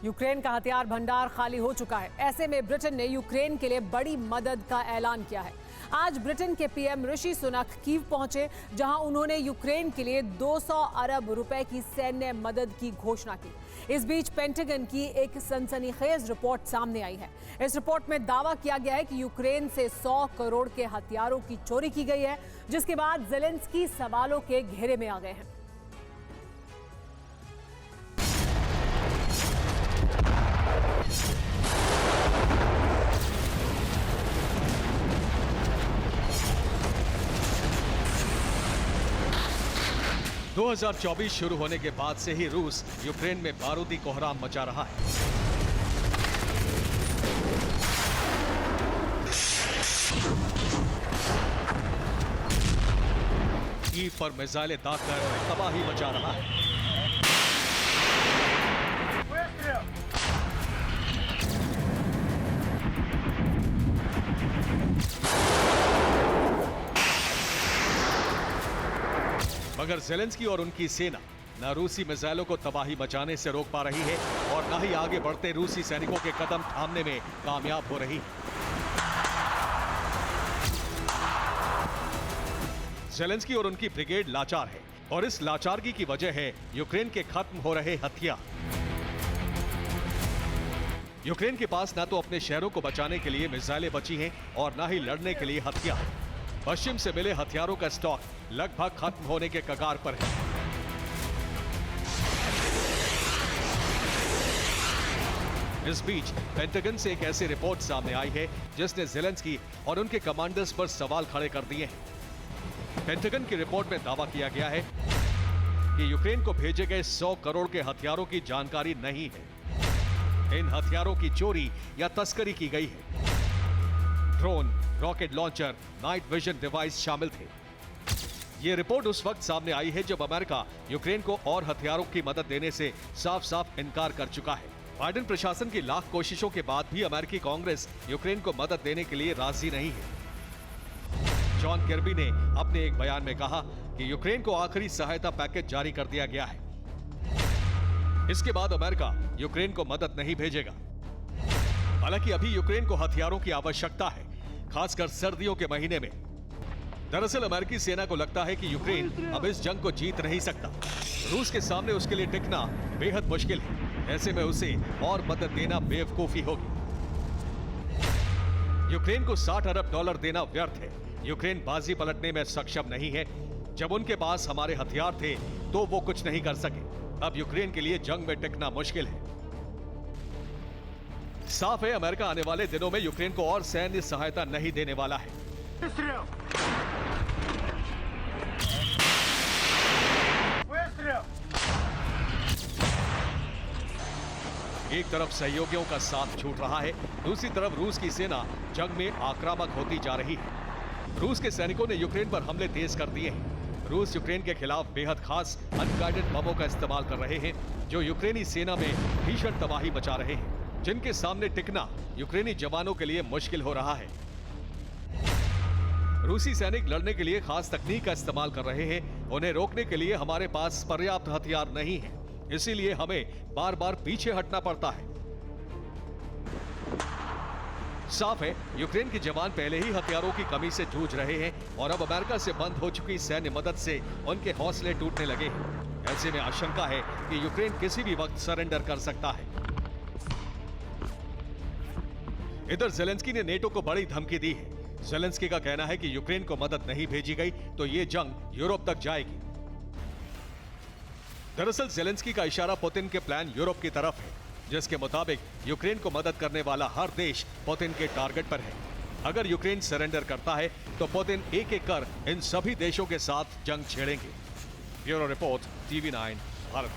Ukraine का हथियार भंडार खाली हो चुका है। ऐसे में ब्रिटेन ने यूक्रेन के लिए बड़ी मदद का ऐलान किया है। आज ब्रिटेन के पीएम ऋषि सुनक कीव पहुंचे, जहां उन्होंने यूक्रेन के लिए 200 अरब रुपए की सैन्य मदद की घोषणा की। इस बीच पेंटागन की एक सनसनीखेज रिपोर्ट सामने आई है। इस रिपोर्ट में दावा किया गया है कि यूक्रेन से 100 करोड़ के हथियारों की चोरी की गई है, जिसके बाद ज़ेलेंस्की सवालों के घेरे में आ गए हैं। – 2024 शुरू होने के बाद से ही रूस यूक्रेन में बारूदी कोहराम मचा रहा है। कीव पर मिसाइलें दागकर तबाही मचा रहा है। मगर ज़ेलेंस्की और उनकी सेना न रूसी मिसाइलों को तबाही मचाने से रोक पा रही है और न ही आगे बढ़ते रूसी सैनिकों के कदम थामने में कामयाब हो रही है। ज़ेलेंस्की और उनकी ब्रिगेड लाचार है और इस लाचारगी की वजह है यूक्रेन के खत्म हो रहे हथियार। यूक्रेन के पास न तो अपने शहरों को बचाने के लिए मिसाइलें बची हैं और न ही लड़ने के लिए हथियार। पश्चिम से मिले हथियारों का स्टॉक लगभग खत्म होने के कगार पर है। इस बीच पेंटागन से एक ऐसी रिपोर्ट सामने आई है जिसने ज़ेलेंस्की और उनके कमांडर्स पर सवाल खड़े कर दिए हैं। पेंटागन की रिपोर्ट में दावा किया गया है कि यूक्रेन को भेजे गए 100 करोड़ के हथियारों की जानकारी नहीं है। इन हथियारों की चोरी या तस्करी की गई है। Drone, rocket launcher, night vision device शामिल थे। ये रिपोर्ट उस वक्त सामने आई है जब अमेरिका यूक्रेन को और हथियारों की मदद देने से साफ साफ इनकार कर चुका है। बाइडेन प्रशासन की लाख कोशिशों के बाद भी अमेरिकी कांग्रेस यूक्रेन को मदद देने के लिए राजी नहीं है। जॉन किर्बी ने अपने एक बयान में कहा कि यूक्रेन को आखिरी सहायता पैकेज जारी कर दिया गया है। इसके बाद अमेरिका यूक्रेन को मदद नहीं भेजेगा। हालांकि अभी यूक्रेन को हथियारों की आवश्यकता है, खासकर सर्दियों के महीने में। दरअसल अमेरिकी सेना को लगता है कि यूक्रेन अब इस जंग को जीत नहीं सकता। रूस के सामने उसके लिए टिकना बेहद मुश्किल है। ऐसे में उसे और मदद देना बेवकूफी होगी। यूक्रेन को $60 अरब देना व्यर्थ है। यूक्रेन बाजी पलटने में सक्षम नहीं है। जब उनके पास हमारे हथियार थे तो वो कुछ नहीं कर सके। अब यूक्रेन के लिए जंग में टिकना मुश्किल है। साफ है अमेरिका आने वाले दिनों में यूक्रेन को और सैन्य सहायता नहीं देने वाला है। एक तरफ सहयोगियों का साथ छूट रहा है, दूसरी तरफ रूस की सेना जंग में आक्रामक होती जा रही है। रूस के सैनिकों ने यूक्रेन पर हमले तेज कर दिए हैं। रूस यूक्रेन के खिलाफ बेहद खास अनगाइडेड बमों का इस्तेमाल कर रहे हैं, जो यूक्रेनी सेना में भीषण तबाही मचा रहे हैं, जिनके सामने टिकना यूक्रेनी जवानों के लिए मुश्किल हो रहा है। रूसी सैनिक लड़ने के लिए खास तकनीक का इस्तेमाल कर रहे हैं। उन्हें रोकने के लिए हमारे पास पर्याप्त हथियार नहीं है, इसीलिए हमें बार बार पीछे हटना पड़ता है। साफ है यूक्रेन के जवान पहले ही हथियारों की कमी से जूझ रहे हैं और अब अमेरिका से बंद हो चुकी सैन्य मदद से उनके हौसले टूटने लगे हैं। ऐसे में आशंका है कि यूक्रेन किसी भी वक्त सरेंडर कर सकता है। इधर ज़ेलेंस्की ने नेटो को बड़ी धमकी दी है। ज़ेलेंस्की का कहना है कि यूक्रेन को मदद नहीं भेजी गई तो ये जंग यूरोप तक जाएगी। दरअसल ज़ेलेंस्की का इशारा पुतिन के प्लान यूरोप की तरफ है, जिसके मुताबिक यूक्रेन को मदद करने वाला हर देश पुतिन के टारगेट पर है। अगर यूक्रेन सरेंडर करता है तो पुतिन एक एक कर इन सभी देशों के साथ जंग छेड़ेंगे। Bureau report, TV9 Bharat.